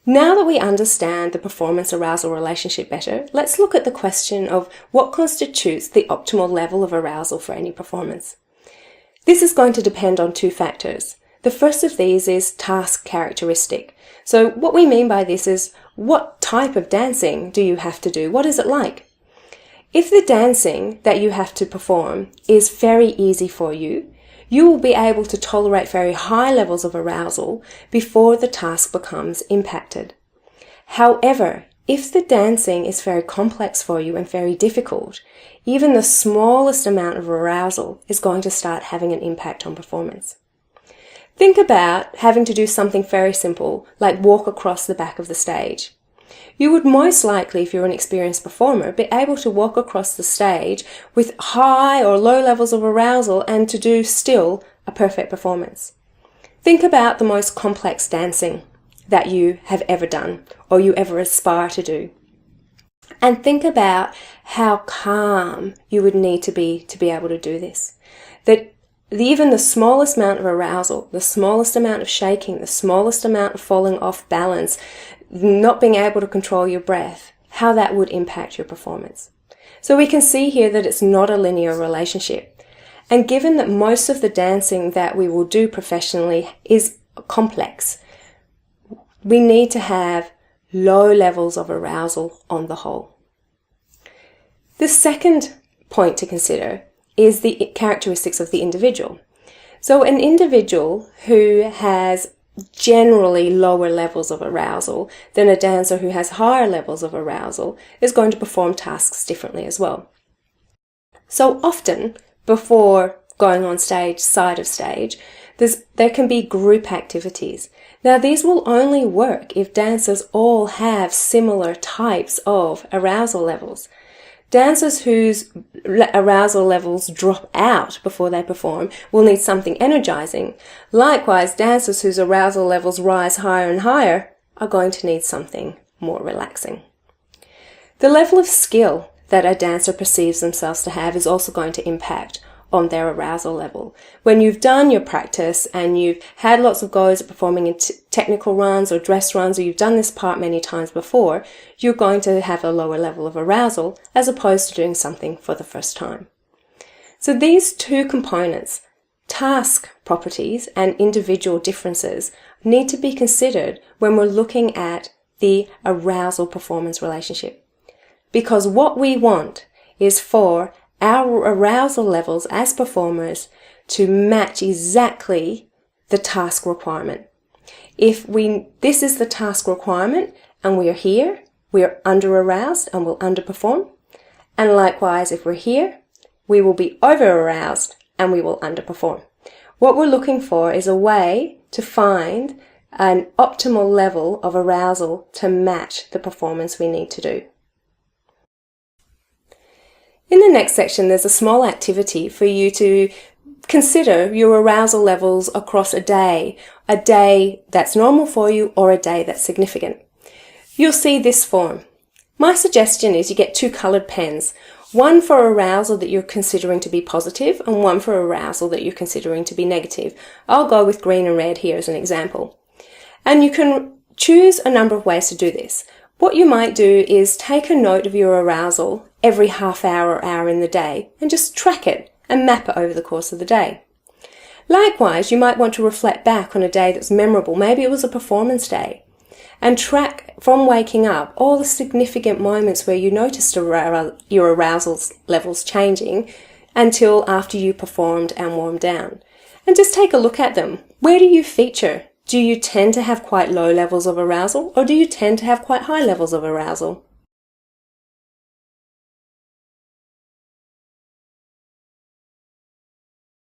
Now that we understand the performance-arousal relationship better, let's look at the question of what constitutes the optimal level of arousal for any performance. This is going to depend on two factors. The first of these is task characteristic. So what we mean by this is, what type of dancing do you have to do? What is it like? If the dancing that you have to perform is very easy for you, you will be able to tolerate very high levels of arousal before the task becomes impacted. However, if the dancing is very complex for you and very difficult, even the smallest amount of arousal is going to start having an impact on performance. Think about having to do something very simple, like walk across the back of the stage. You would most likely, if you're an experienced performer, be able to walk across the stage with high or low levels of arousal and to do still a perfect performance. Think about the most complex dancing that you have ever done or you ever aspire to do. And think about how calm you would need to be able to do this. That even the smallest amount of arousal, the smallest amount of shaking, the smallest amount of falling off balance, not being able to control your breath, how that would impact your performance. So we can see here that it's not a linear relationship. And given that most of the dancing that we will do professionally is complex, we need to have low levels of arousal on the whole. The second point to consider is the characteristics of the individual. So an individual who has generally lower levels of arousal than a dancer who has higher levels of arousal is going to perform tasks differently as well. So often, before going on stage, side of stage, there can be group activities. Now these will only work if dancers all have similar types of arousal levels. Dancers whose arousal levels drop out before they perform will need something energizing. Likewise, dancers whose arousal levels rise higher and higher are going to need something more relaxing. The level of skill that a dancer perceives themselves to have is also going to impact on their arousal level. When you've done your practice and you've had lots of goes at performing in technical runs or dress runs, or you've done this part many times before, you're going to have a lower level of arousal as opposed to doing something for the first time. So these two components, task properties and individual differences, need to be considered when we're looking at the arousal performance relationship. Because what we want is for our arousal levels as performers to match exactly the task requirement. If this is the task requirement and we are here, we are under aroused and will underperform. And likewise, if we're here, we will be over aroused and we will underperform. What we're looking for is a way to find an optimal level of arousal to match the performance we need to do. In the next section, there's a small activity for you to consider your arousal levels across a day that's normal for you or a day that's significant. You'll see this form. My suggestion is you get two coloured pens, one for arousal that you're considering to be positive and one for arousal that you're considering to be negative. I'll go with green and red here as an example. And you can choose a number of ways to do this. What you might do is take a note of your arousal every half hour or hour in the day and just track it and map it over the course of the day. Likewise, you might want to reflect back on a day that's memorable. Maybe it was a performance day, and track from waking up all the significant moments where you noticed your arousal levels changing until after you performed and warmed down. And just take a look at them. Where do you feature? Do you tend to have quite low levels of arousal, or do you tend to have quite high levels of arousal?